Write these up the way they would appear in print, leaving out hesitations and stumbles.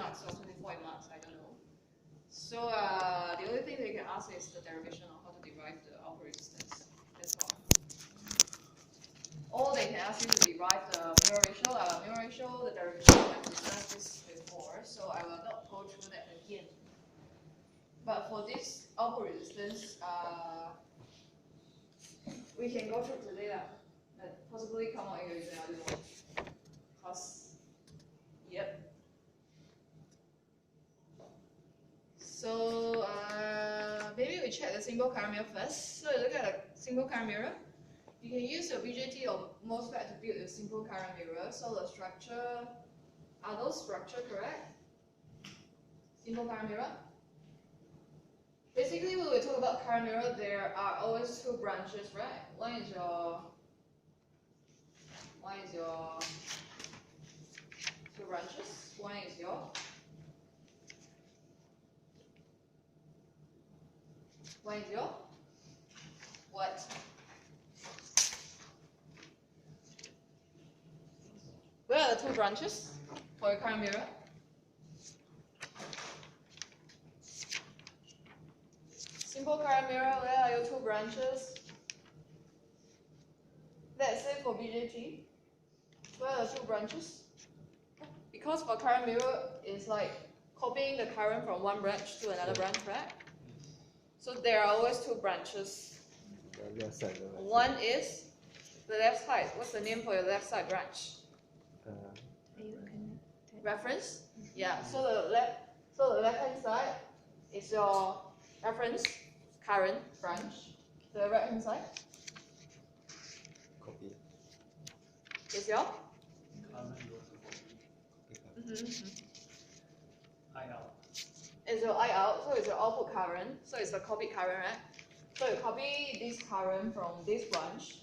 marks or 25 marks, I don't know. So the only thing they can ask is the derivation of how to derive the output resistance. That's all. Or they can ask you to derive the mirror ratio. The derivation I've discussed this before, so I will not go through that again. But for this output resistance, we can go through today and possibly come out with another one. Cause, yep. So maybe we check the single current mirror first. So you look at a single current mirror. You can use your BJT or MOSFET to build a simple current mirror. So the structure, are those structure correct? Simple current mirror. Basically, when we talk about current mirror, there are always two branches, right? One is your two branches. One is your what? Where are the two branches for your current mirror? Simple current mirror, where are your two branches? Let's say for BJT, where are the two branches? Because for current mirror, it's like copying the current from one branch to another branch, right? So there are always two branches. The left side. One is the left side. What's the name for your left side branch? Reference? Yeah. So the left hand side is your reference current branch. The right hand side Copy. is your I out. Is your I out, so it's your output current, so it's the copied current, right? So you copy this current from this branch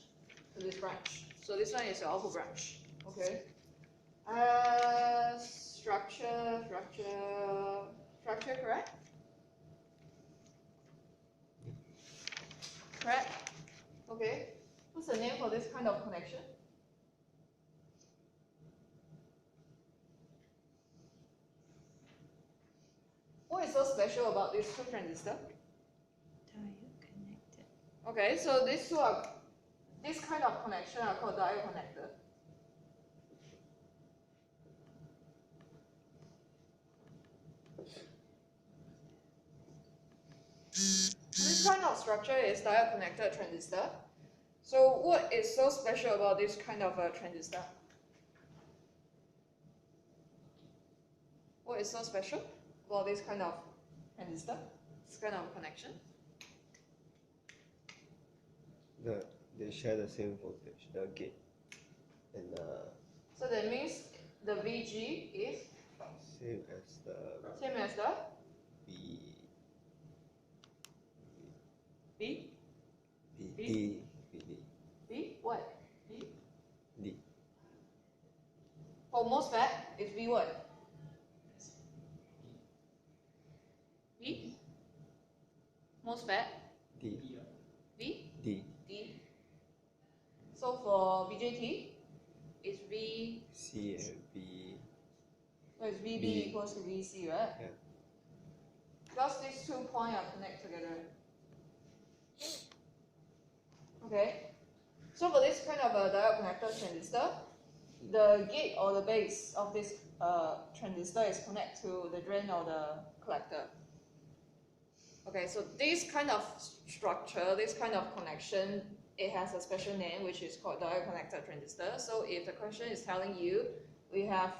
to this branch. So this one is your output branch. Okay. Structure, correct? Correct? Okay. What's the name for this kind of connection? What is so special about these two transistors? Diode connected. Okay, so these two are, this kind of connection are called diode connector. This kind of structure is diode connected transistor. So what is so special about this kind of a transistor? What is so special about this kind of transistor? This kind of connection? They share the same voltage, the gate, and so that means the VG is same as the B. B? D. B? What? B? D. For MOSFET, it's V what? B? MOSFET? D. V? D. D. So for BJT, it's V. C and B. So it's VB B. equals to VC, right? Yeah. Because these 2 points are connected together. Okay. So for this kind of a diode connector transistor, the gate or the base of this transistor is connected to the drain or the collector. Okay, so this kind of structure, this kind of connection, it has a special name which is called diode connector transistor. So if the question is telling you, we have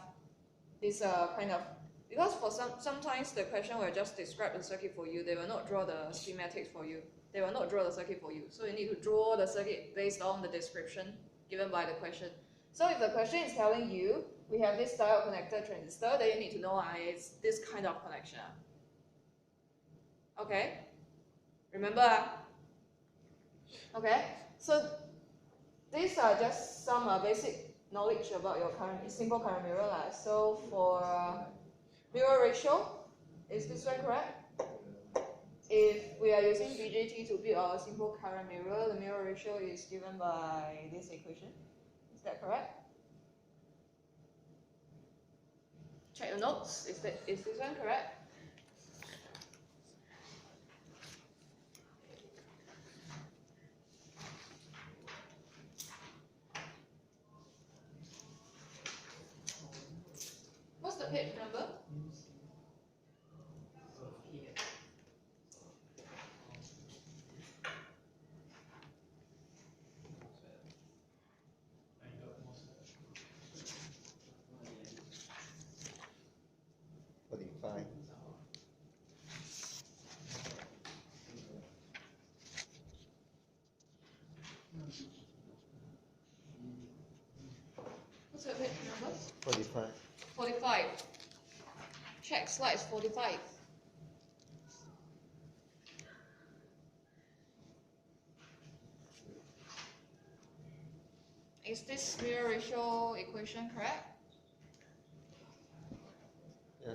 this kind of, because for sometimes the question will just describe the circuit for you, they will not draw the schematics for you. They will not draw the circuit for you. So you need to draw the circuit based on the description given by the question. So if the question is telling you, we have this diode connector transistor, then you need to know it's this kind of connection. Okay? Remember? Okay? So these are just some basic knowledge about your simple current mirror. So for mirror ratio, is this one correct? If we are using BJT to build our simple current mirror, the mirror ratio is given by this equation. Is that correct? Check your notes. Is this one correct? What's the page number? What's the page number? 45. 45. Check slides 45. Is this mirror ratio equation correct? Yeah.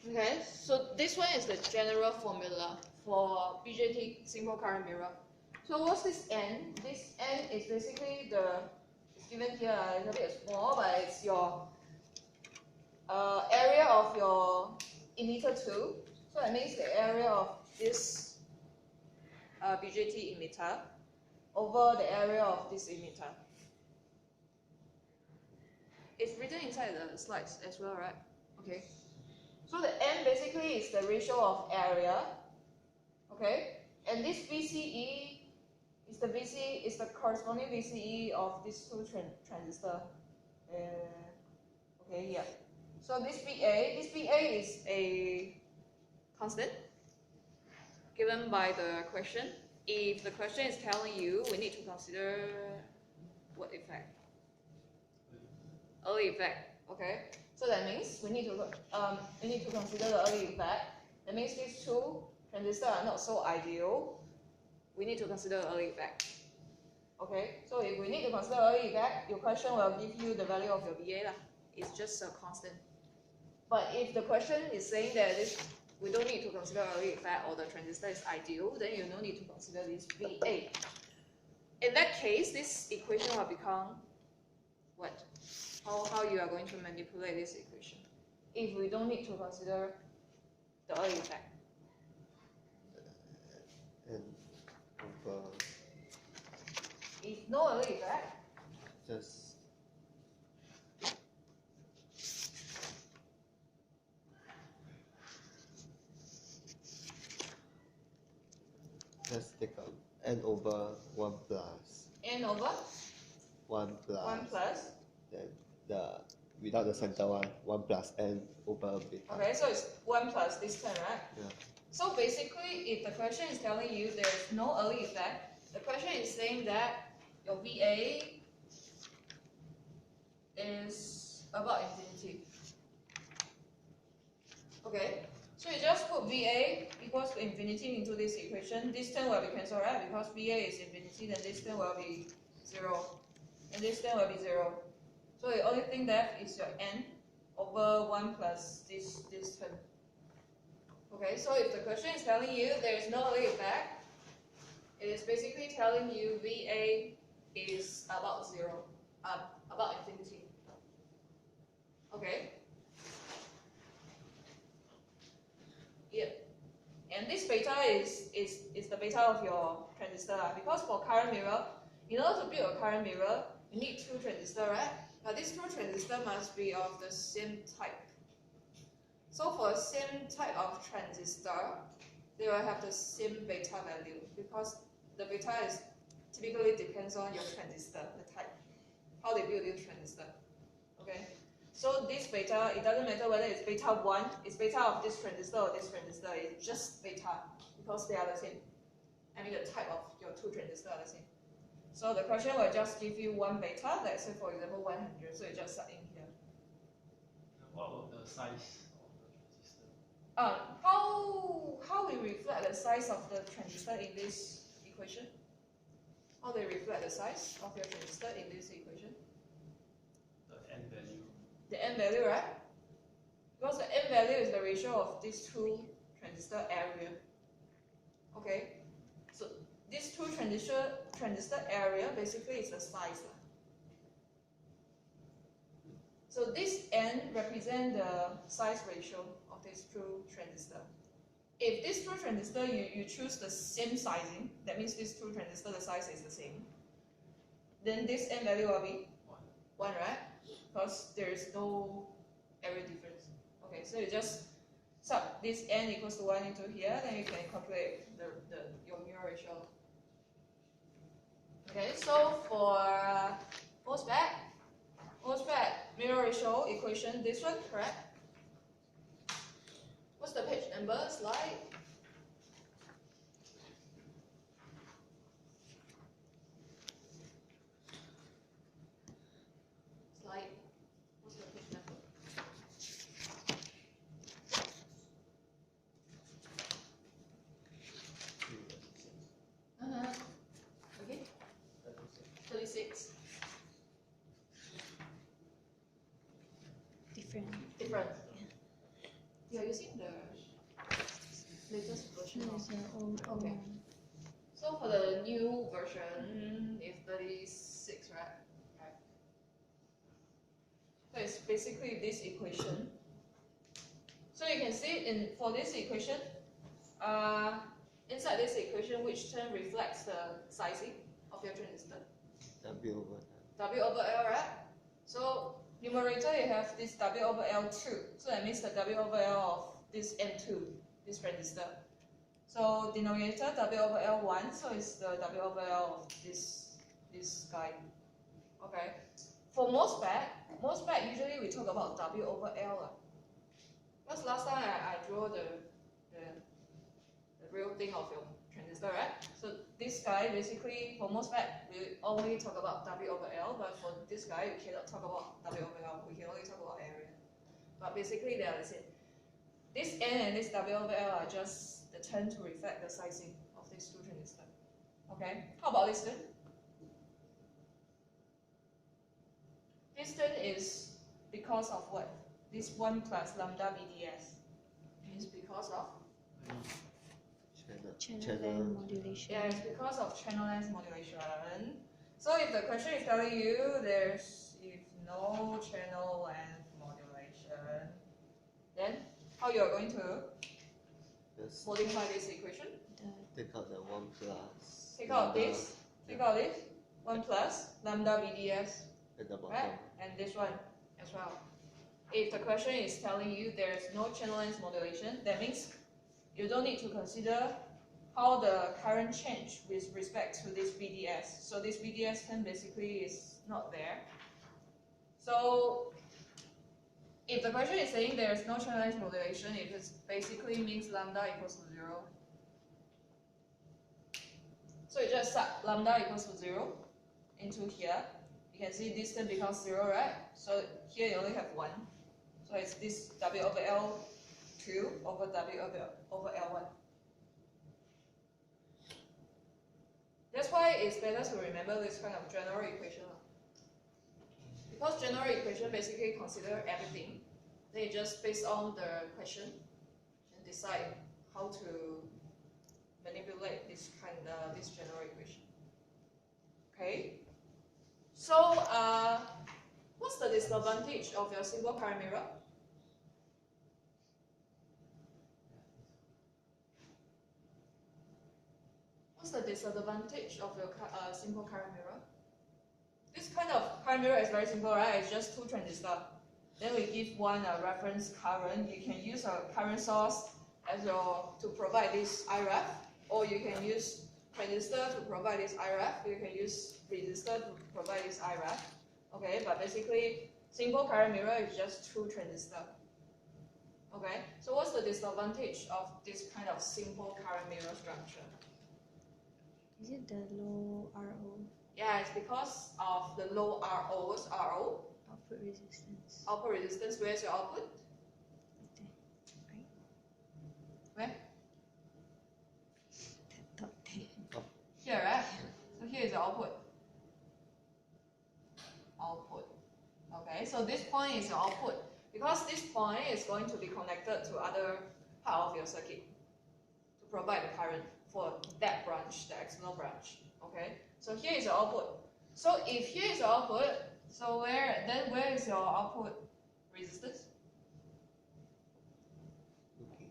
Okay, so this one is the general formula for BJT simple current mirror. So what's this N? This N is basically it's given here, it's a bit small, but it's your area of your emitter 2. So that means the area of this BJT emitter over the area of this emitter. It's written inside the slides as well, right? Okay. So the N basically is the ratio of area, okay? And this VCE is the corresponding VCE of these two transistor. Okay, yeah. So this VA is a constant given by the question. If the question is telling you, we need to consider what effect? Early effect, okay? So that means we need to consider the early effect. That means these two transistors are not so ideal. We need to consider the early effect. Okay, so if we need to consider early effect, your question will give you the value of your VA. It's just a constant. But if the question is saying that we don't need to consider early effect or the transistor is ideal, then you don't need to consider this VA. In that case, this equation will become what? How you are going to manipulate this equation if we don't need to consider the early effect. And over If no early effect, just take out n over 1 plus n over 1 plus 1 plus. Then without the center one, 1 plus n over beta. Okay, so it's 1 plus this term, right? Yeah. So basically, if the question is telling you there's no early effect, the question is saying that your VA is about infinity. Okay, so you just put VA equals to infinity into this equation. This term will be cancelled, right? Because VA is infinity, then this term will be 0. And this term will be 0. So the only thing left is your n over 1 plus this term. Okay, so if the question is telling you there is no early effect, it is basically telling you VA is about 0, about infinity. Okay? Yep. And this beta is the beta of your transistor. Because for current mirror, in order to build a current mirror, you need 2 transistors, right? But these 2 transistors must be of the same type. So for the same type of transistor, they will have the same beta value because the beta is typically depends on your transistor, the type, how they build this transistor. Okay? So this beta, it doesn't matter whether it's beta 1, it's beta of this transistor or this transistor, it's just beta because they are the same. I mean the type of your 2 transistors are the same. So the question will just give you 1 beta, let's say for example 100, so you just start in here. What about the size of the transistor? How we reflect the size of the transistor in this equation? How they reflect the size of your transistor in this equation? The n value. The n value, right? Because the n value is the ratio of these 2 transistor area. Okay, so these 2 transistor area basically is the size. So this n represent the size ratio of these two transistors. If these two transistors, you choose the same sizing, that means these two transistors, the size is the same, then this n value will be 1, right? Because there is no area difference. Okay, so you just sub this n equals to 1 into here, then you can calculate your mirror ratio. Okay, so for MOSFET mirror ratio equation, this one, correct? What's the page number? Slide? Slide. What's the page number? Okay. 36. Different. You're using the latest version No, of it's old Okay. one. So for the new version, it's 36, right? Right. So it's basically this equation. So you can see for this equation, inside this equation, which term reflects the sizing of your transistor? W over W over L, right? So numerator, you have this W over L2. So that means the W over L of this N2, this transistor. So denominator W over L1, so it's the W over L of this guy. Okay. For MOSFET usually we talk about W over L. Because last time I drew the real thing of your transistor, right? So this guy basically for MOSFET we only talk about W over L, but for this guy we cannot talk about W over L. We can only talk about area. But basically they are the same. This N and this W over L are just the term to reflect the sizing of these two transistors. Okay. How about this term? This term is because of what? This 1 plus lambda BDS is because of? Channel length modulation. Yeah, it's because of channel length modulation. So if the question is telling you if no channel length modulation, then how you are going to just modify this equation? take out the 1 plus. Take out this. 1 plus lambda BDS, At the bottom. right? And this one as well. If the question is telling you there is no channel length modulation, that means you don't need to consider how the current change with respect to this BDS. So this BDS term basically is not there. So if the question is saying there is no channel length modulation, it basically means lambda equals to 0. So you just set lambda equals to 0 into here. You can see this term becomes 0, right? So here you only have 1. So it's this W over L2 over W over L1. That's why it's better to remember this kind of general equation. Because general equation basically consider everything. Then you just based on the question and decide how to manipulate this general equation. Okay. So what's the disadvantage of your simple current mirror? What's the disadvantage of your simple current mirror? This kind of current mirror is very simple, right? It's just two transistors. Then we give one a reference current. You can use a current source to provide this IREF, or you can use transistor to provide this IREF. You can use resistor to provide this IREF. Okay, but basically, simple current mirror is just two transistors. Okay, so what's the disadvantage of this kind of simple current mirror structure? Is it the low RO? Yeah, it's because of the low RO. What's RO? Output resistance. Output resistance. Where's your output? Right? Where? Top 10. Here, right? So here is the output. Output. Okay, so this point is your output. Because this point is going to be connected to other part of your circuit to provide the current for that branch, the external branch. Okay, so here is your output. So if here is your output, So where is your output resistance? Okay.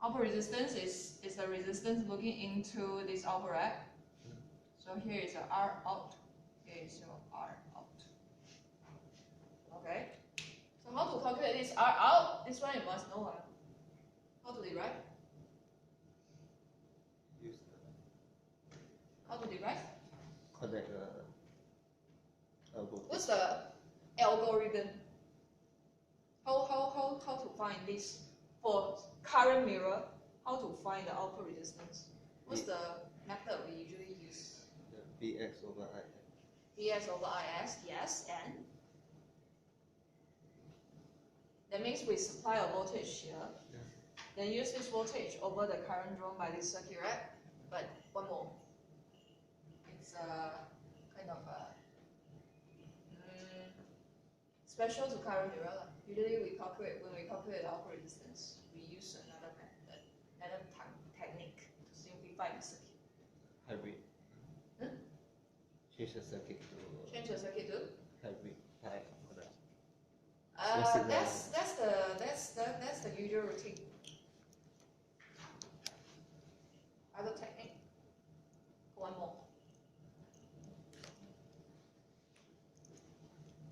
Output resistance is the resistance looking into this output, right? So here is your R out, here is your R out. Okay. So how to calculate this R out? This one you must know. How to derive? Use How to derive? connect What's the algorithm? How to find this for current mirror? How to find the output resistance? What's the method we usually use? Vx over I. Vs over Is, yes, and that means we supply a voltage here. Yeah. Then use this voltage over the current drawn by this circuit, right? But one more. It's kind of special to current mirror. Usually when we calculate the output resistance, we use another method, another technique to simplify the circuit. Hybrid. Change the circuit to Change the circuit to? hybrid type connect. That's the usual routine. Other technique. One more.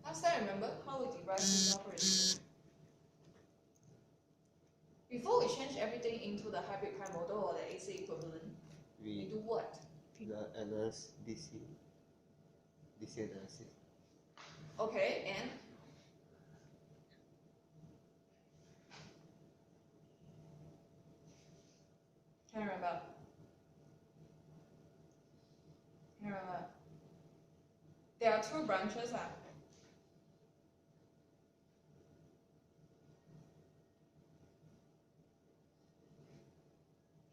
Last time, remember how we derive this output resistance? Before we change everything into the hybrid kind model or the AC equivalent, we do what? The analysis DC analysis. Okay, and can you remember? There are two branches.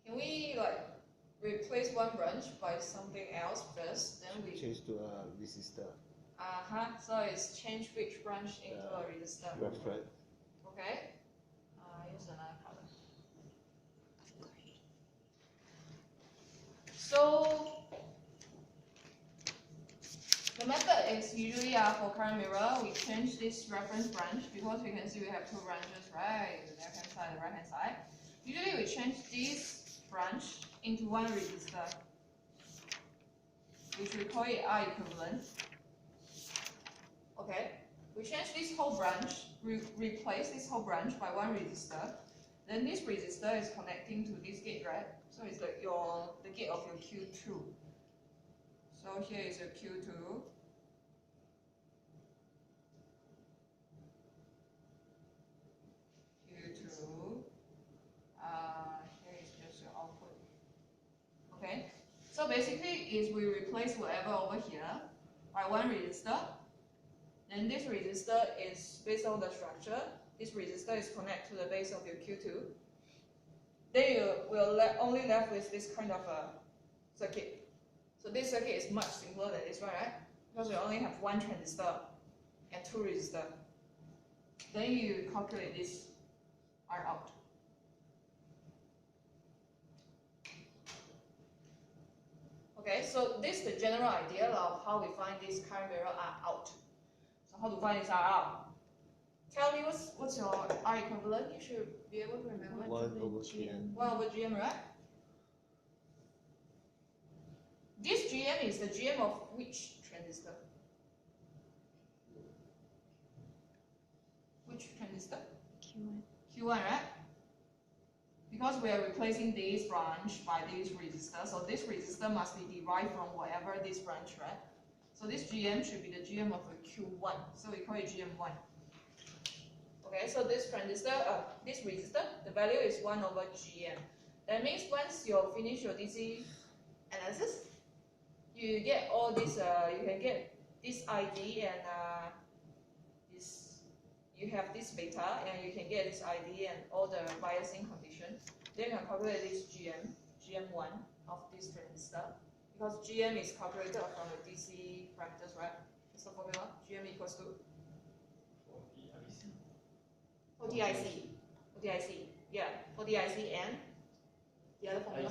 Can we replace one branch by something else first? Then we Change to a resistor. So it's change which branch into a resistor. Reference. Okay. Use another color. So the method is usually for current mirror, we change this reference branch because we can see we have two branches, right? The left hand side and the right hand side. Usually we change this branch into one resistor, which we call it R equivalent. Okay, we change this whole branch, replace this whole branch by one resistor. Then this resistor is connecting to this gate, right? So it's the gate of your Q2. So here is your Q2. Here is just your output. Okay. So basically, is we replace whatever over here by one resistor. Then this resistor is based on the structure. This resistor is connected to the base of your Q2. Then you will only left with this kind of a circuit. So this circuit is much simpler than this one, right? Because we only have one transistor and two resistors. Then you calculate this R out. Okay, so this is the general idea of how we find this current mirror R out. So how to find this R out? Tell me what's your R equivalent? You should be able to remember. 1 over GM. 1 over GM, right? This GM is the GM of which transistor? Which transistor? Q1. Q1, right? Because we are replacing this branch by this resistor, so this resistor must be derived from whatever this branch, right? So this GM should be the GM of a Q1, so we call it GM1. Okay, so this transistor, this resistor, the value is 1 over GM. That means once you finish your DC analysis, you get all this, you can get this ID and this, you have this beta, and you can get this ID and all the biasing condition. Then you can calculate this GM1 of this transistor, because GM is calculated from the DC parameters, right? That's the formula. GM equals to ODIC, yeah, ODIC and the other formula.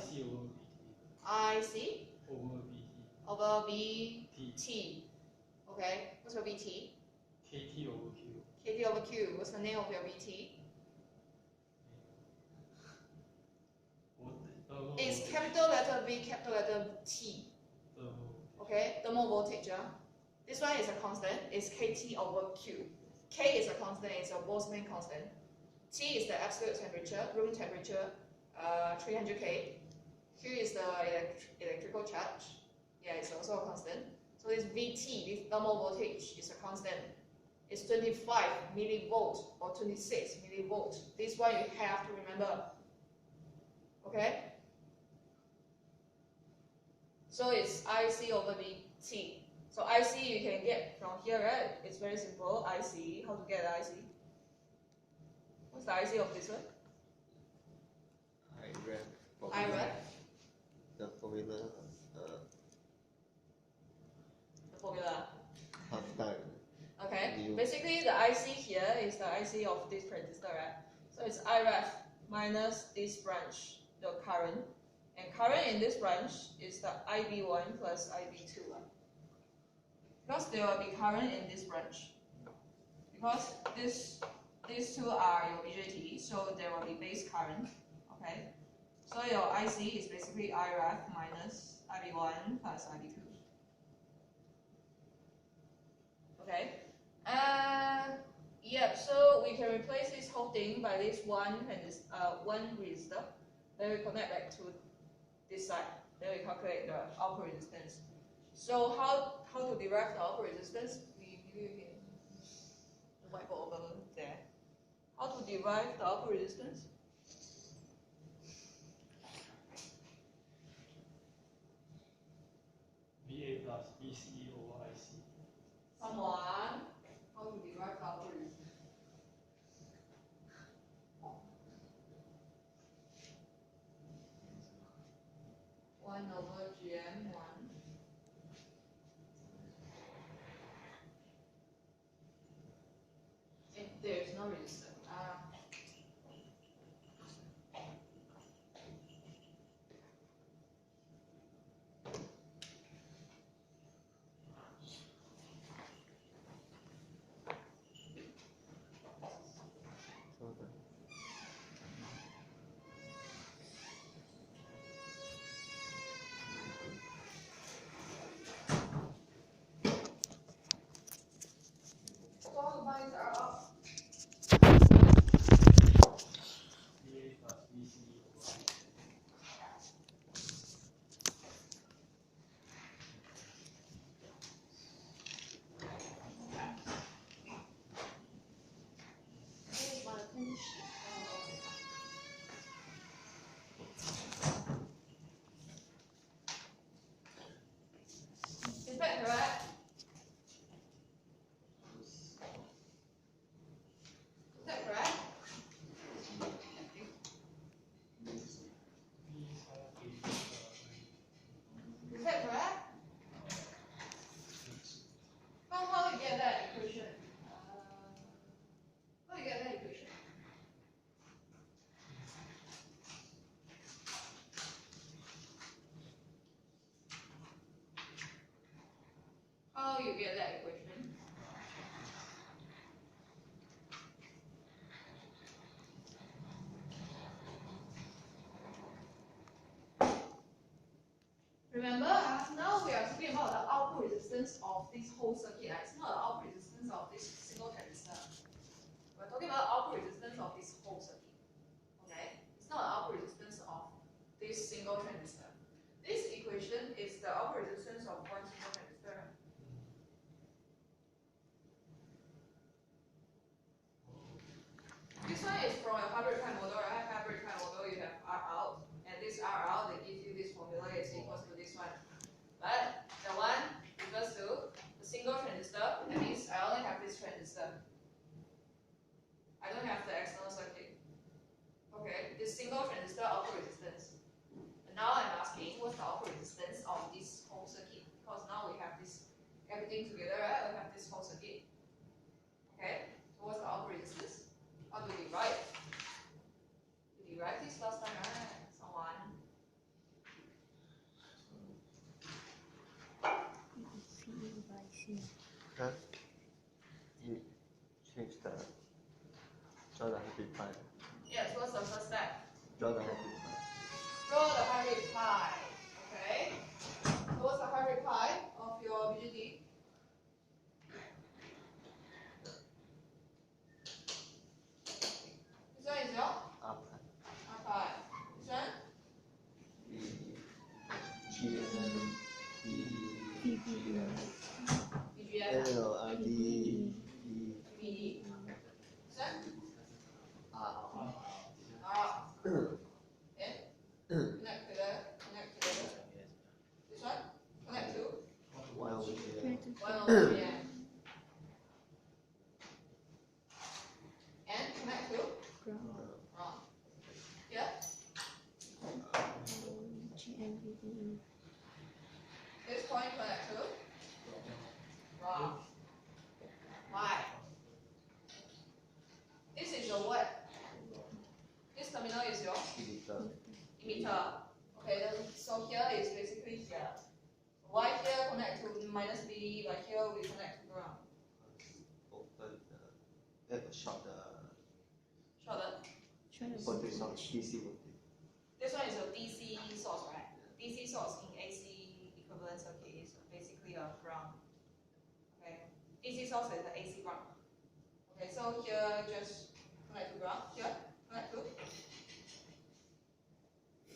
IC over BT. over BT. Okay, what's your VT? KT over Q. KT over Q. What's the name of your VT? It's capital letter V, capital letter T. Okay, thermal voltage. This one is a constant. It's KT over Q. K is a constant. It's a Boltzmann constant. T is the absolute temperature, room temperature, 300 K. Q is the electrical charge. Yeah, it's also a constant. So this VT, this thermal voltage, is a constant. It's 25 millivolt or 26 millivolt. This one you have to remember. Okay? So it's IC over VT. So IC you can get from here, right? It's very simple. IC, how to get the IC? What's the IC of this one? IREF. The formula. The formula. Half time. Okay. Basically, the IC here is the IC of this transistor, right? So it's IREF minus this branch, the current. And current in this branch is the IB1 plus IB2. Because there will be current in this branch. Because these two are your BJT, so there will be base current. Okay. So your IC is basically IREF minus IB1 plus IB2. Okay. Yep. So we can replace this whole thing by this one resistor. Then we connect back to this side. Then we calculate the output resistance. So how to derive the output resistance? We can the whiteboard over there. How to derive the output resistance? VA plus BC over IC. Someone, how to derive the output resistance? 1 over GM1. There's no resistance. All the lines are up. VA plus BC over IC. Here's my attention. Is that correct? Is that correct? Is that correct? How do you get that equation? How do you get that equation? How you get that equation? Remember, now we are talking about the output resistance of this whole circuit. It's not the output resistance of this single transistor. We're talking about output resistance of this whole circuit. Okay? It's not the output resistance of this single transistor. This equation is the output resistance of one single transistor. This one is from a hybrid time model, right? Hybrid time model, you have R out, and this R out, they give you this formula, is equals to this one. But the one refers to the single transistor, that means I only have this transistor. I don't have the external circuit. Okay, this single transistor output resistance. And now I'm change the draw the hybrid pi. Yes, what's the first step? Draw the hybrid pi. Draw the hybrid pi. Okay. So what's the hybrid pi of your BGD? This one is your R pi. R pi. This one? BGF. No, RD. BD. This one? R. R. Okay. Connect together. Connect together. This one? Connect to Y over here. 1 over 3 and connect to wrong. Here? GNVDE. This point connect to wrong. Why? This is your what? This terminal is your Emitter. emitter. Okay, then, so here is basically here. Why here connect to minus BD, but here we connect to ground? Open short the voltage source, DC voltage. This one is a DC source, right? DC source in AC equivalent circuit is basically a ground. Okay, DC source is an AC ground. Okay, so here just connect to ground. Here connect to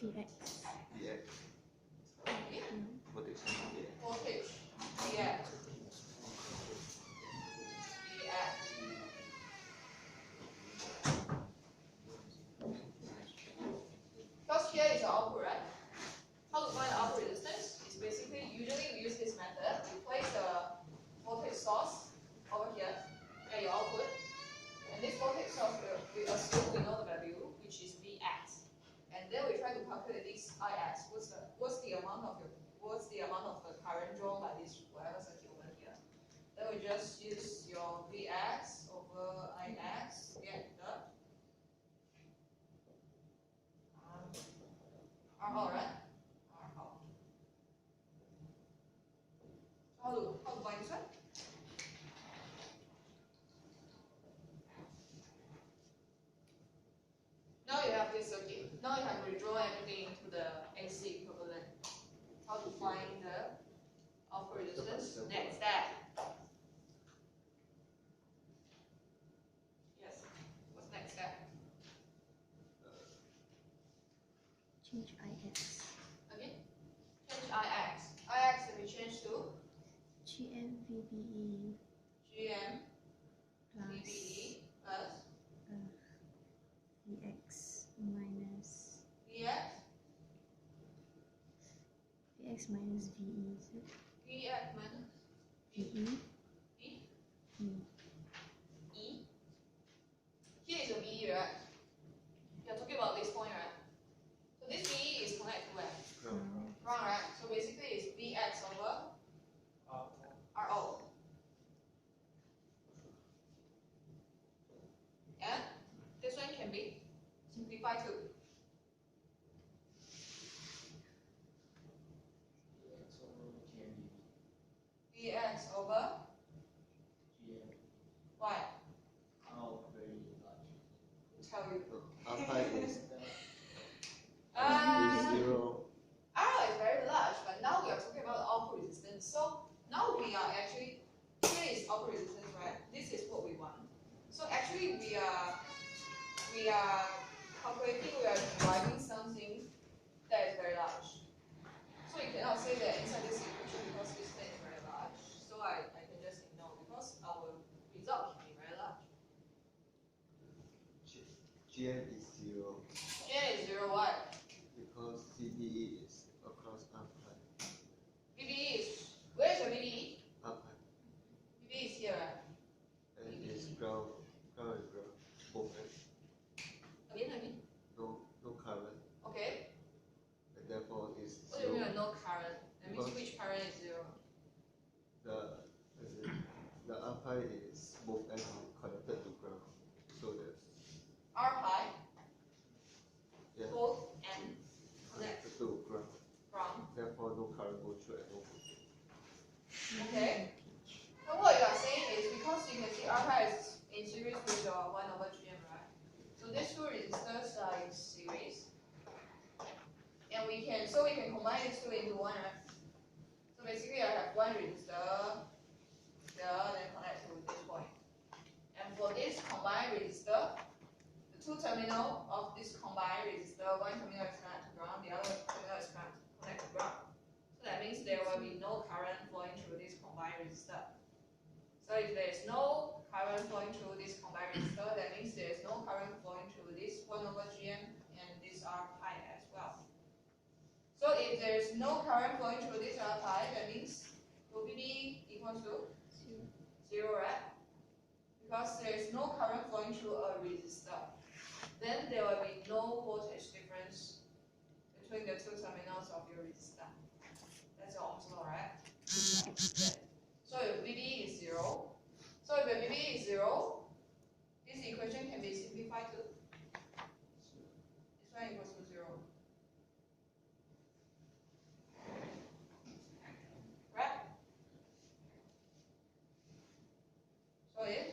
VX. VX. Voltage source VX. voltage. VX. VX. Because here is the output, right? How to find the output resistance? Is basically usually we use this method. We place the voltage source over here at your output, and this voltage source we assume we know the value, which is Vx, and then we try to calculate this Ix. What's the amount of the current drawn by this whatever circuit over here? Then we just use your Vx over Ix, get the R, right? R. How to find this one? Now you have this circuit. Now you have redrawn everything into the AC equivalent. How to find the output resistance? Next step. Yes. What's next step? Change IX. Again? Change Ix. Ix will be changed to GNVBE GM plus VBE plus VX minus Vx. VX minus VE. Is it? Vx minus VE. E. E. E. Here is a VE, right? You're talking about this point, right? So this VE is connected to where? Ground. Ground, right? So basically it's Vx over RO. And this one can be simplified to Vx over Y. Tell you. R pi is Uh, 0. R is very large, but now we are talking about output resistance. So now we are actually, here is output resistance, right? This is what we want. So actually we are calculating, we are deriving something that is very large. So you cannot say that inside this equation because this thing is very large. So I can just ignore because our result can be very large. GM is 0 J is 0, why? because CBE is across R pi. VBE is, where is your VBE? R pi. VBE is here, right? And it's ground. Ground is ground. Both ends. Again. No current. Okay. And therefore it's What do you 0. mean no current? That means which current is 0? The R pi is both ends connected to ground. So there's R pi in series with your 1/GM, right? So these two resistors are in series. And we can combine these two into one, right? So basically I have one resistor here, then connect to this point. And for this combined resistor, the two terminal of this combined resistor, one terminal is connected to ground, the other terminal is connected to ground. So that means there will be no current flowing through this combined resistor. So if there is no current flowing through this combined resistor, that means there is no current flowing through this 1/GM and this R pi as well. So if there is no current flowing through this R pi, that means VB equals to 0, right? Because there is no current flowing through a resistor. Then there will be no voltage difference between the two terminals of your resistor. That's your Ohm's law, right? Yeah. So if VB is 0, so if the VB is 0, this equation can be simplified to this one equals to 0. Right? So if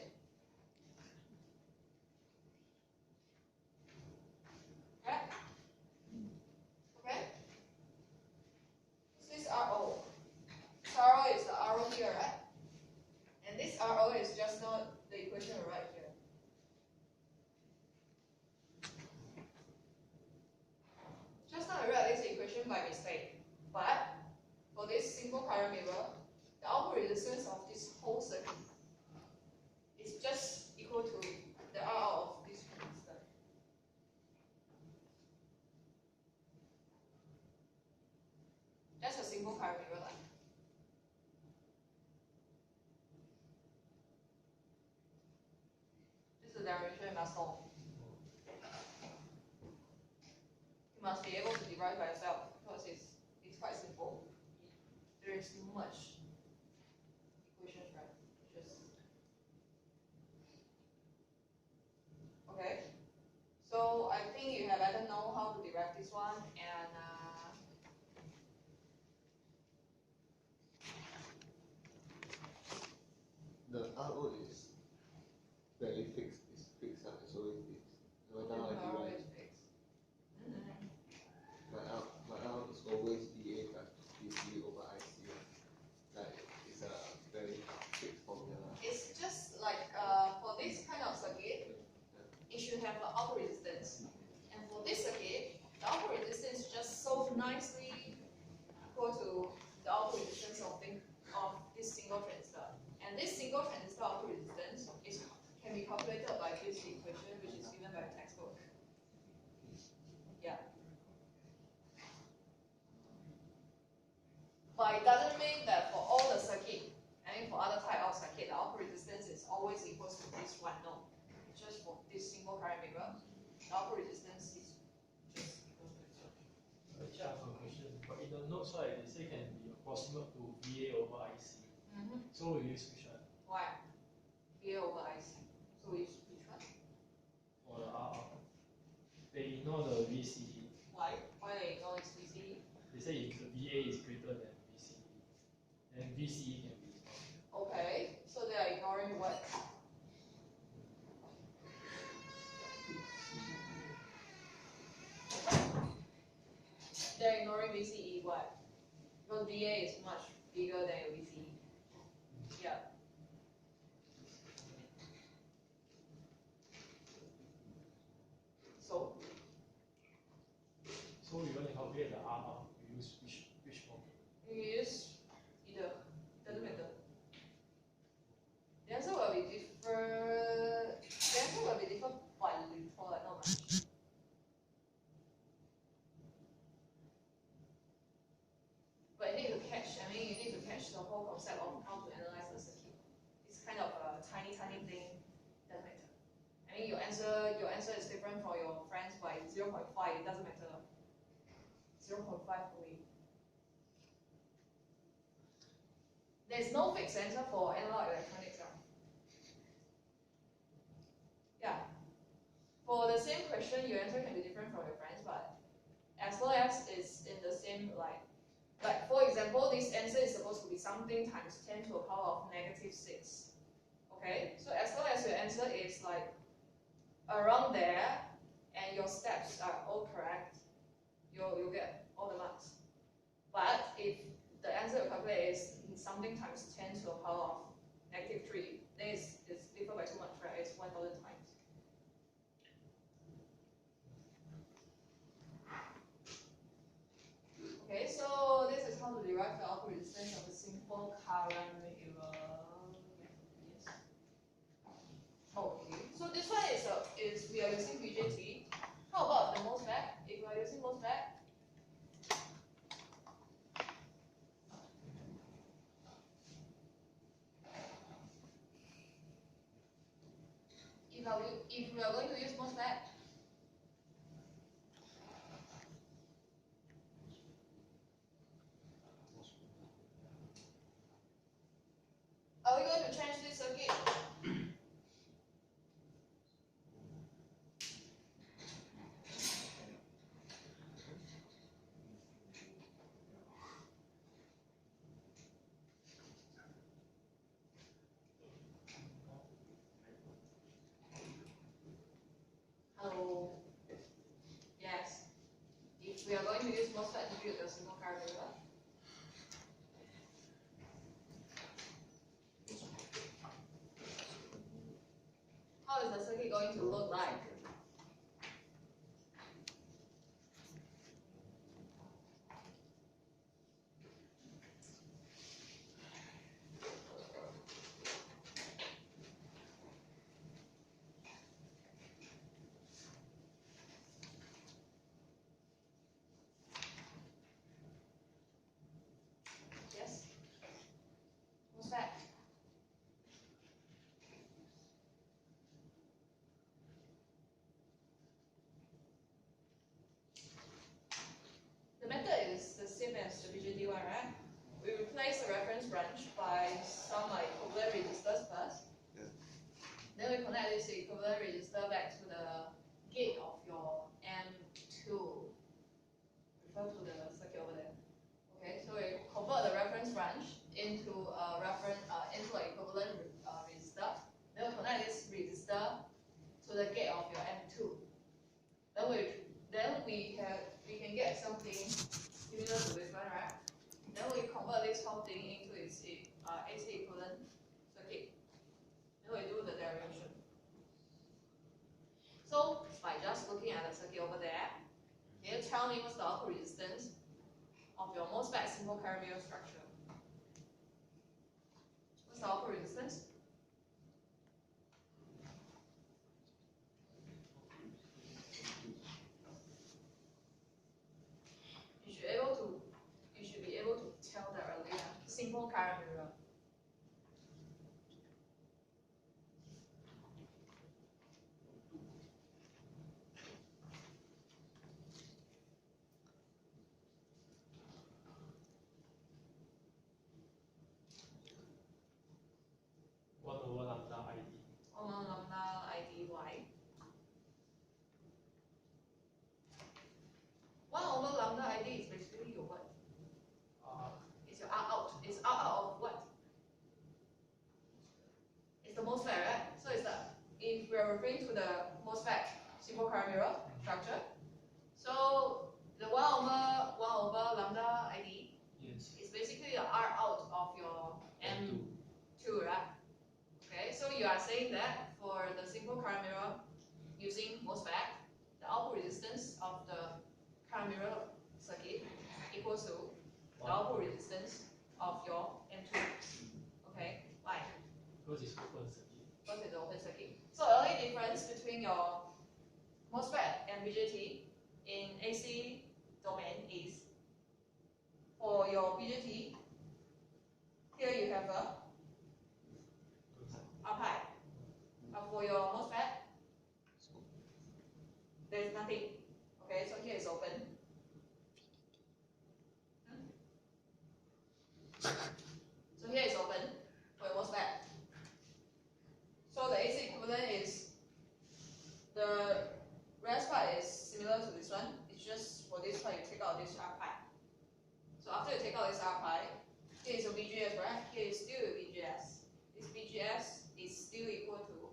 right? Okay? So this RO. This RO is the RO here, right? And this RO is just not the equation right here. Just now I wrote this equation by mistake. But for this single current mirror, the output resistance of this whole circuit is just equal to the R of this resistor. That's a single current mirror line. This is the derivation you must know. You must be able to derive by yourself because it's quite simple. There is much equations, right? Just okay. So I think you have better know how to derive this one, and The RO is very fixed. It's fixed. It's always fixed. No matter how I derive. My R is always VA plus VC over IC. Like it's a very fixed formula. it's just like for this kind of circuit, it should have an output resistance, and for this circuit, the output resistance is just so nicely equal to the output resistance of this single transistor. And this single transistor output resistance can be calculated by this equation, which is given by the textbook. Yeah. But it doesn't mean that for all the circuit, I mean for other type of circuit, the output resistance is always equal to this one. No. Just for this single current mirror, the output resistance is just equal to this one. Actually, I have a question. But in the notes, right, they say can be approximate to VA over IC. So we use which one? Why? VA over IC. So we use which one? For the RR. They ignore the VCE. Why? Why they ignore this VCE? They say if the VA is greater than VCE, then VCE can be ignored. Okay, so they are ignoring what? They're ignoring VCE what? Because VA is much bigger than your VCE. Yeah. So we want to calculate the RR, we use which form? you use either. Doesn't matter. The answer will be different. The answer will be different by little, like not much. But you need to catch. I mean, you need to catch the whole concept of how to analyze the circuit. It's kind of a tiny thing. Doesn't matter. I mean, your answer is different from your friends by 0.5. It doesn't matter. 0.5 only. There's no fixed answer for analog electronics. Yeah. For the same question, your answer can be different from your friends, but as long as it's in the same like for example, this answer is supposed to be something times 10 to the power of -6. Okay, so as long as your answer is like around there and your steps are all correct, you'll get all the marks. But if the answer you calculate is something times 10 to the power of -3, then it's different by too much, right? It's 1000 times. Okay, so this is how to derive the output resistance of a simple current mirror. Yes. Okay, so this one is we are using BJT. How about the MOSFET? If we are using MOSFET, if we are going to use MOSFET, are we going to change this circuit? Hello. Yes. If we are going to use MOSFET to build a single current mirror, how is the circuit going to look like? Yes? MOSFET. The method is the same as the BJT one, right? We replace the reference branch by some like equivalent resistors first. Yeah. Then we connect this equivalent resistor back to the gate of your M2. Refer to the circuit over there. Okay, so we convert the reference branch into a into an equivalent resistor. Then we connect this resistor to the gate of your M2. Then we can get something similar to this one, right? Then we convert this whole thing into its AC equivalent circuit. Then we do the derivation. So by just looking at the circuit over there, can you tell me what's the output resistance of your MOSFET simple current mirror structure? What's the output resistance? You should be able to tell that earlier. Simple current mirror. One over lambda ID. 1 over lambda IDY. 1 over lambda ID is basically your what? It's your R out. It's R out of what? It's the MOSFET, right? So it's the, if we are referring to the MOSFET simple current mirror structure, so the 1 over lambda ID Yes. is basically the R out of your M2, right? Okay, so you are saying that for the simple current mirror using MOSFET, the output resistance of the current mirror circuit equals to the output resistance of your M2. Okay, why? Because it's open circuit. Because it's open circuit. So the only difference between your MOSFET and BJT in AC domain is for your BJT, here you have a up high. But for your MOSFET, there is nothing. Okay, so here is open. So here is open for your MOSFET. So the AC equivalent is the rest part is similar to this one. It's just for this part you take out this R pi. So after you take out this R pi, here is your BGS, right? Here is still your BGS. This BGS is still equal to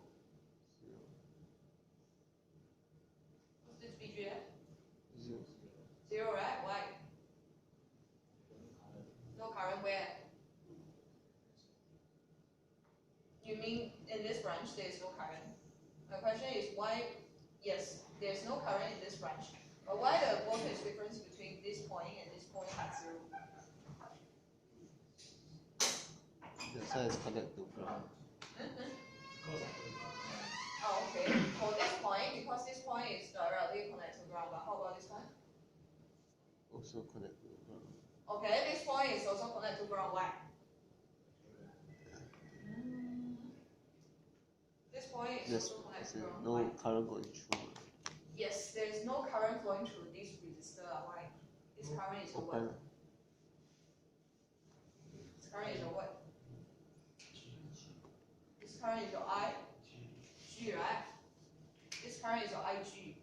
there is no current. My question is why, yes, there is no current in this branch, but why the voltage difference between this point and this point has 0? That's why it's connected to ground. Because of the Oh, okay. For this point, because this point is directly connected to ground, but how about this one? Also connected to ground. Okay, this point is also connected to ground. Why? This point is There's also connected to ground. no Why? current going through. Yes, there is no current flowing through this resistor. Why? This current is a what? Open. This current is a what? This current is your I, G, right? This current is your IG.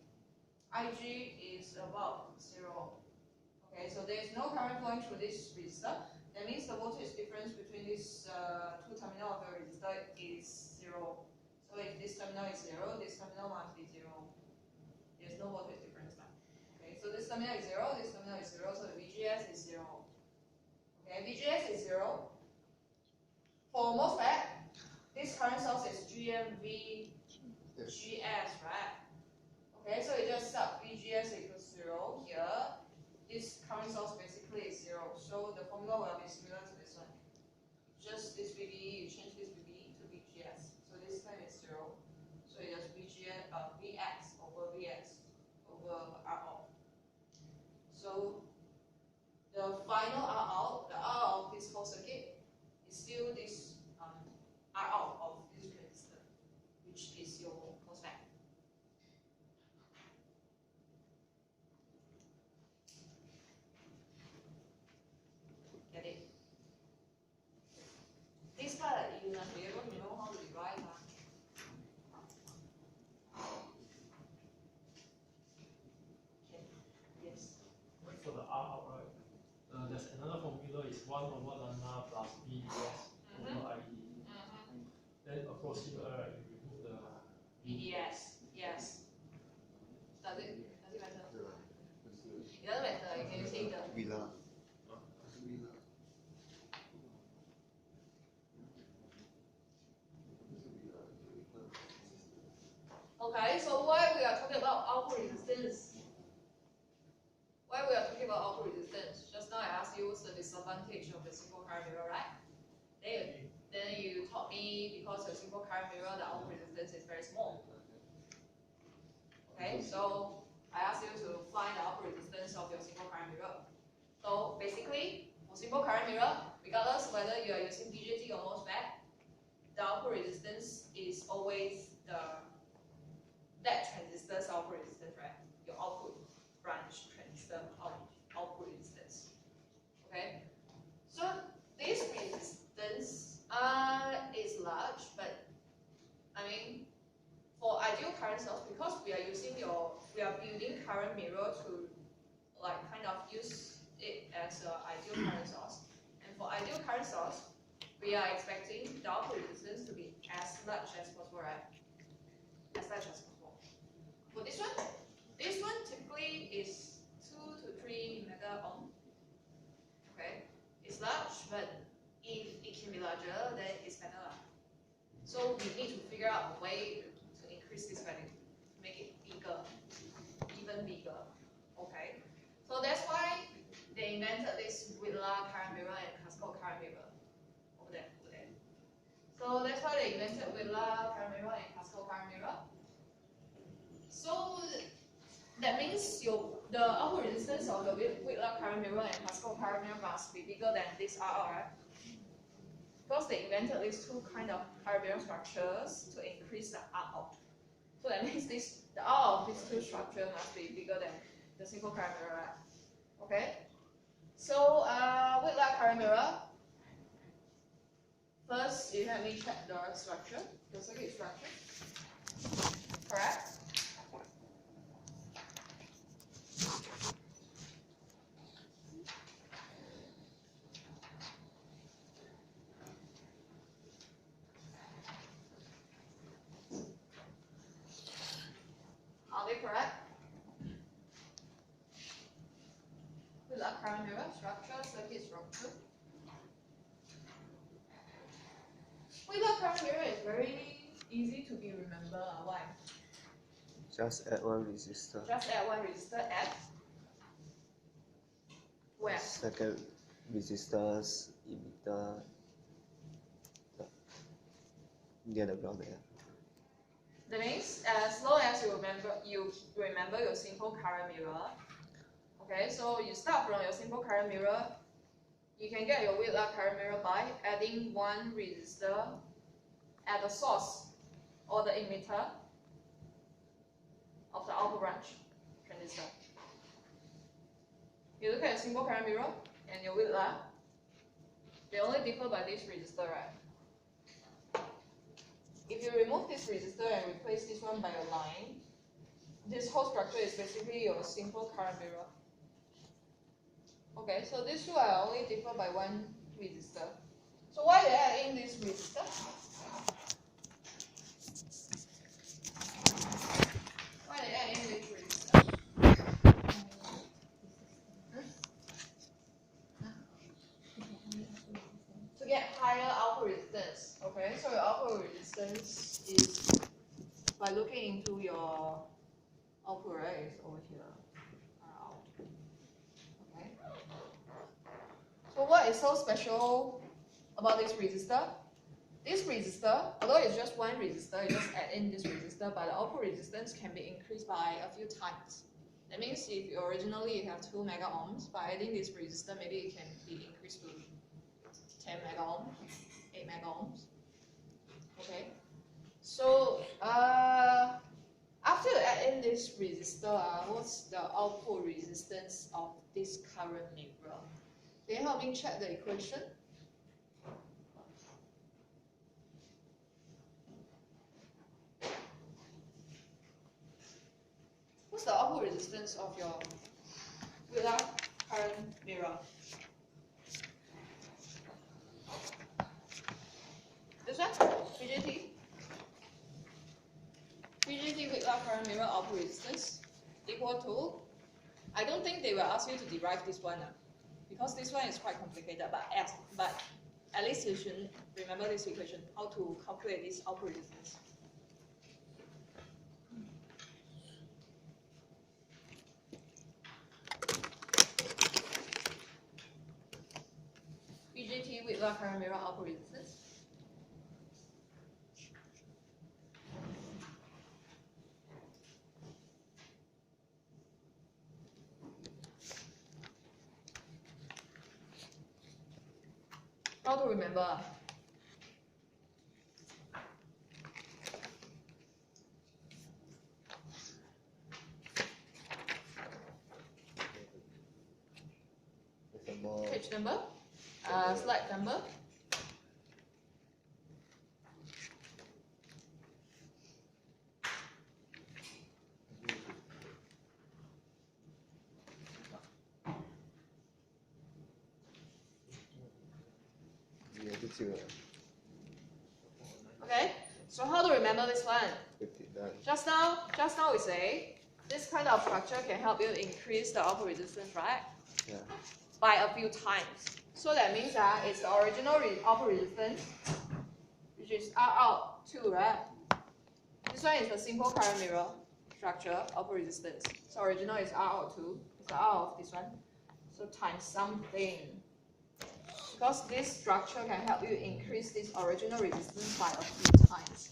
IG is about 0. Okay, so there is no current flowing through this resistor. That means the voltage difference between these two terminals of the resistor is 0. So if this terminal is 0, this terminal must be 0. There's no voltage difference now. Okay, so this terminal is 0, this terminal is 0, so the VGS is 0. Okay, VGS is 0. For MOSFET, this current source is GMVGS, right? Okay, so you just sub VGS equals 0 here. This current source basically is 0, so the formula will be similar to this one. Just this VB, you change this VB to VGS. So this time is 0. So you just VX over VX over RO. So the final RO, the RO of this whole circuit is still this RO of this transistor, which is your MOSFET. Get it? This part you must be able to know how to derive. Okay. Yes. Right, for the R out, right? There's another formula is 1 over lambda plus VDS over ID. Then approximate, right? You remove the VDS. Yes. Does it matter? It doesn't matter. Can you take the Villa. Okay, so why we are talking about output resistance? Why we are talking about output resistance? Just now I asked you what's the disadvantage of the single current mirror, right? Then you taught me because of single current mirror, the output resistance is very small. Okay, so I asked you to find the output resistance of your single current mirror. So basically, for single current mirror, regardless whether you are using BJT or MOSFET, the output resistance is always that transistor's output resistance, right? Your output branch transistor output resistance. Okay? So this resistance is large, but I mean for ideal current source, because we are building current mirror to like kind of use it as an ideal current source. And for ideal current source, we are expecting the output resistance to be as large as possible, right? As large as possible. For this one typically is 2 to 3 mega ohm. Okay, it's large, but if it can be larger, then it's better. So we need to figure out a way to increase this value, to make it bigger, even bigger. Okay, so that's why they invented this Whitler current mirror and Cascode current mirror over there. So that's why they invented Whitler current mirror and Cascode current mirror. So that means the output resistance of the Whitler current mirror and Cascode current mirror must be bigger than this RR, right? Because they invented these two kind of current mirror structures to increase the R out. So that means the R of these two structures must be bigger than the single current mirror, right? Okay. So Whitler current mirror. First, you let me check the structure, the circuit structure. Correct? Are they correct? Whitler current mirror structure, circuit structure. Whitler current mirror is very easy to be remembered. Why? Just add one resistor. Just add one resistor at where? Second resistors, emitter, near the ground there. That means as long as you remember your simple current mirror. Okay, so you start from your simple current mirror. You can get your Whitlock current mirror by adding one resistor at the source or the emitter of the output branch transistor. You look at your simple current mirror and your Whitlock, they only differ by this resistor, right? If you remove this resistor and replace this one by a line, this whole structure is basically your simple current mirror. Okay, so these two are only differ by one resistor. So why they add in this resistor? Why they add in this resistor? To get higher output resistance. Okay, so your output resistance is by looking into your output, right? It's over here. Okay. So what is so special about this resistor? This resistor, although it's just one resistor, you just add in this resistor, but the output resistance can be increased by a few times. That means if you originally have 2 mega ohms, by adding this resistor, maybe it can be increased to 10 mega ohms, 8 mega ohms. Okay. So after you add in this resistor, what's the output resistance of this current mirror? Can you help me check the equation? What's the output resistance of your Whitlock current mirror? This one? BJT? BJT Whitlock current mirror output resistance equal to, I don't think they will ask you to derive this one because this one is quite complicated, but at least you should remember this equation, how to calculate this output resistance. BJT Whitlock current mirror output resistance. How to remember? Page number? Slide number? Okay, so how to remember this one? Just now we say this kind of structure can help you increase the output resistance, right? Yeah. By a few times. So that means that it's the original output resistance, which is R2, right? This one is the simple current mirror structure output resistance. So original is R2, it's the R of this one. So times something. Because this structure can help you increase this original resistance by a few times.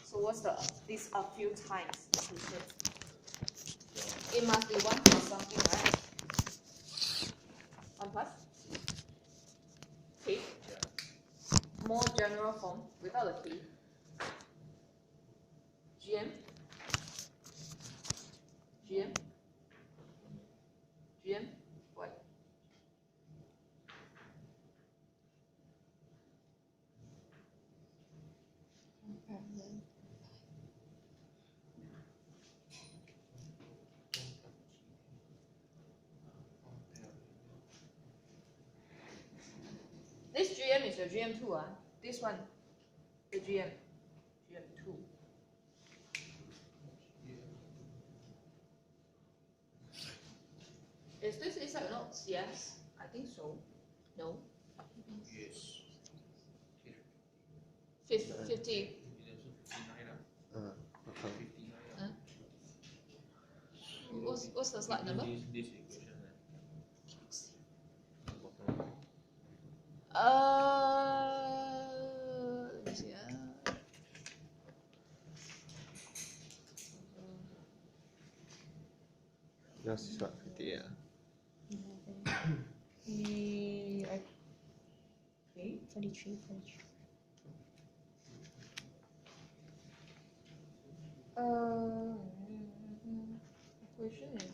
So what's this a few times? It must be 1 plus something, right? 1 plus? T? More general form without the T. GM? GM? GM? What? This GM is the GM2, this one, the GM2. Is this inside notes? Yes, I think so. No? Yes. 50 50. What's the slide number? This equation. Let me see. Yours is what, 58? Okay. 43. Equation is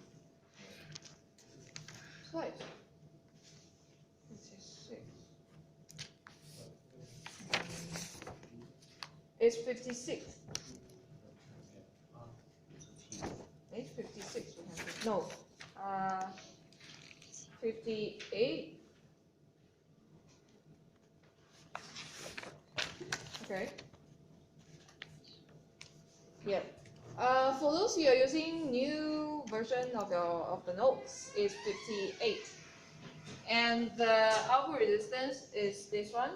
twice. 56. It's 56. It's 56. No. 58. Okay. Yeah. For those who are using new version of the notes, is 58, and the output resistance is this one.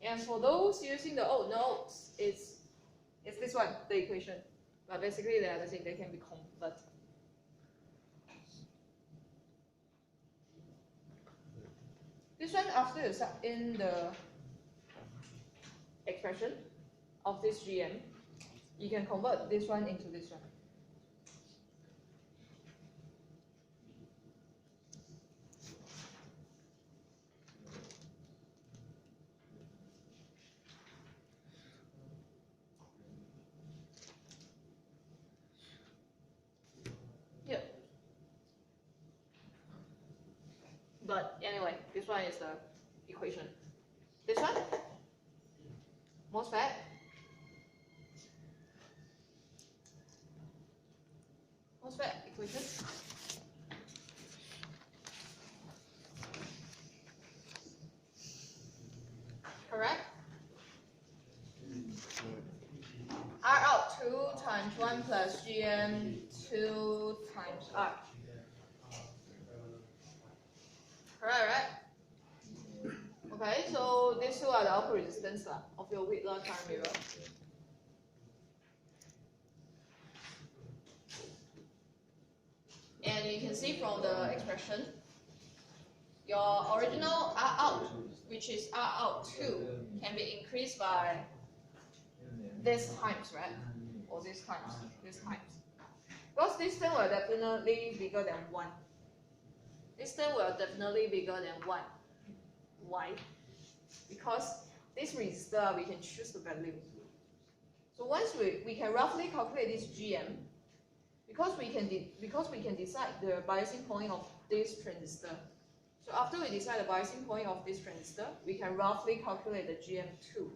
And for those using the old notes, it's this one, the equation. But basically, they are the same. They can be converted. This one, after you sub in the expression of this GM, you can convert this one into this one. Yeah. But anyway, this one is the equation. This one, MOSFET. MOSFET equation. Correct? R out 2 times 1 plus GM 2 times R. Correct, right? Okay, so these two are the output resistance of your Whitler current mirror. And you can see from the expression, your original R out, which is R out 2, can be increased by this times, right? Or this times. Because this term will definitely bigger than 1. This term will definitely bigger than 1. Why? Because this resistor, we can choose the value. So once we can roughly calculate this GM, because we can decide the biasing point of this transistor. So after we decide the biasing point of this transistor, we can roughly calculate the GM2.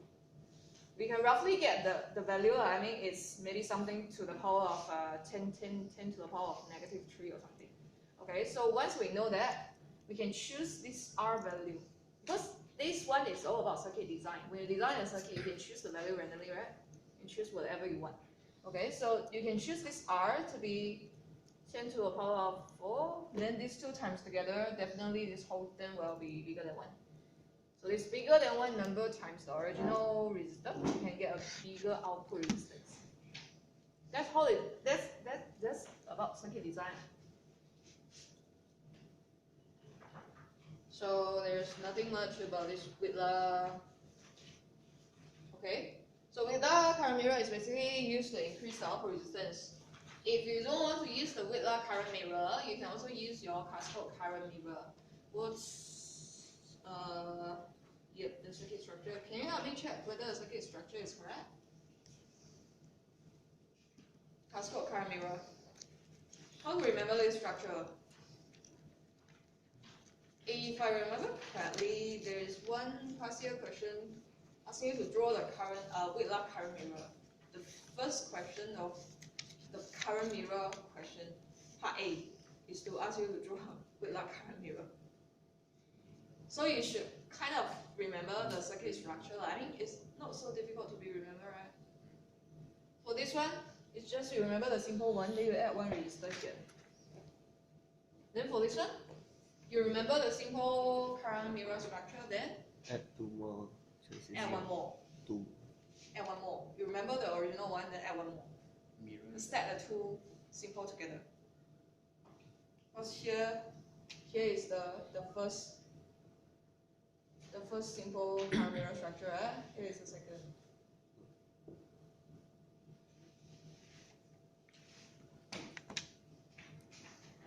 We can roughly get the value, I mean, it's maybe something to the power of 10 to the power of -3 or something. Okay, so once we know that, we can choose this R value. Because this one is all about circuit design. When you design a circuit, you can choose the value randomly, right? You choose whatever you want. Okay, so you can choose this R to be 10 to the power of 4. Then these two times together, definitely this whole thing will be bigger than 1. So this bigger than 1 number times the original resistor, you can get a bigger output resistance. That's how that's about circuit design. So there's nothing much about this Whitler. Okay, so Whitler current mirror is basically used to increase the output resistance. If you don't want to use the Whitler current mirror, you can also use your cascode current mirror. What's yep, the circuit structure. Can you help me check whether the circuit structure is correct? Cascode current mirror. How to remember this structure? If I remember correctly, there is one past year question asking you to draw the current Whitler current mirror. The first question of the current mirror question, part A, is to ask you to draw Whitler current mirror. So you should kind of remember the circuit structure. I mean, it's not so difficult to be remembered, right? For this one, it's just you remember the simple one, then you add one resistor here. Then for this one, You remember the simple current mirror structure then? Add two more transistor. Add one more. Two. Add one more. You remember the original one, then add one more. Mirror. Stack the two simple together. Because here is the first simple current mirror structure, right? Here is the second.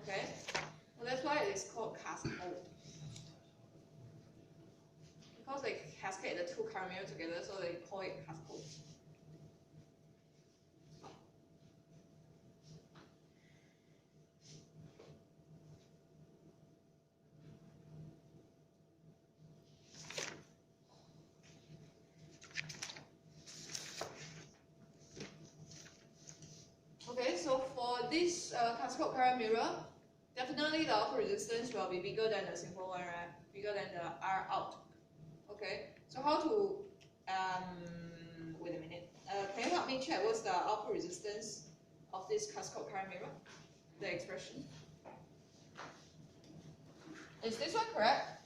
Okay? So that's why it's called cascade. Because they cascade the two current mirrors together, so they call it cascade. Okay, so for this cascade current mirror, definitely the output resistance will be bigger than the simple one, right? Bigger than the R out. Okay, so how to, wait a minute. Can you help me check what's the output resistance of this cascade current mirror? The expression. Is this one correct?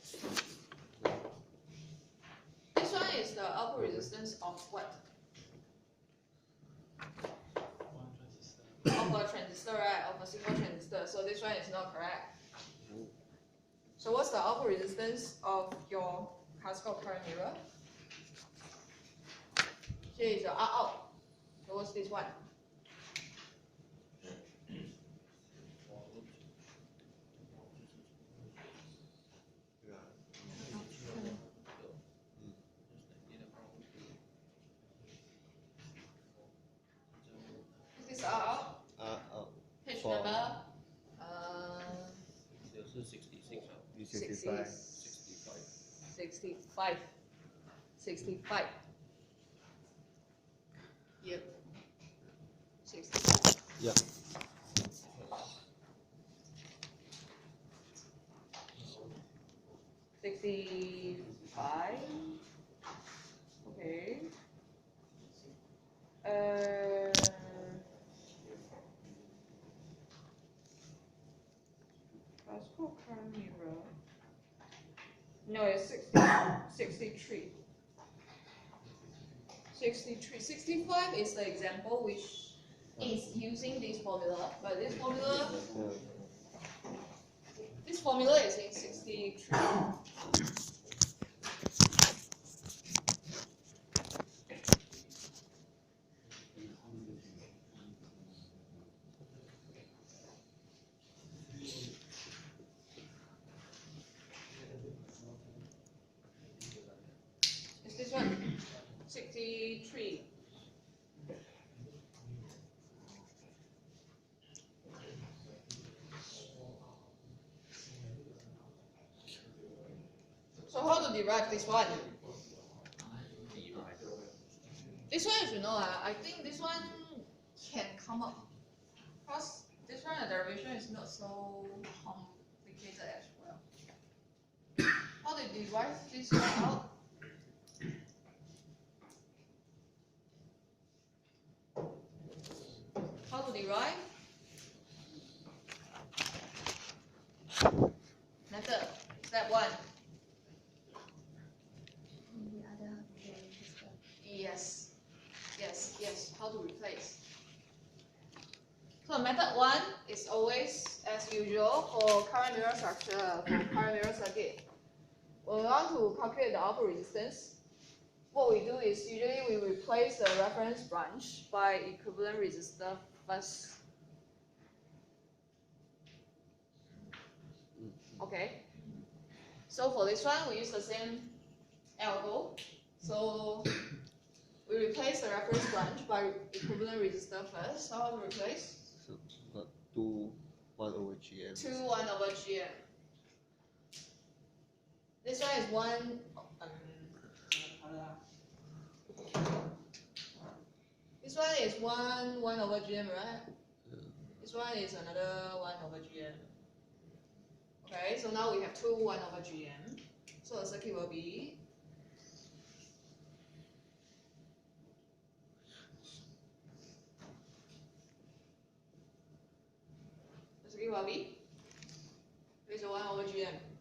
This one is the output resistance of what? Of a transistor, right? Of a single transistor. So this one is not correct. So what's the output resistance of your cascade current mirror? Here is the R out. So what's this one? Is this R out? Page number? 65. 65. Yep. 65. Yeah. Okay. Cascade current mirror. No, it's 63. 63. 65 is the example which is using this formula, but this formula is in 63. Is this one? 63. So how to derive this one? This one, if you know, I think this one can come up. Because this one, the derivation is not so complicated as well. How to derive this one out? How to derive? Method. Step 1. The other half of the resistor. Yes. How to replace? So method 1 is always, as usual, for current mirror structure, for current mirror circuit. When we want to calculate the output resistance, what we do is usually we replace the reference branch by equivalent resistor first. Okay. So for this one, we use the same algo. So we replace the reference branch by equivalent resistor first. So how to replace? So got 2 1 over GM. 2 1 over GM. This one is 1. This one is 1 1 over GM, right? This one is another 1 over GM. Okay, so now we have 2 1 over GM. So the circuit will be is 1 over GM.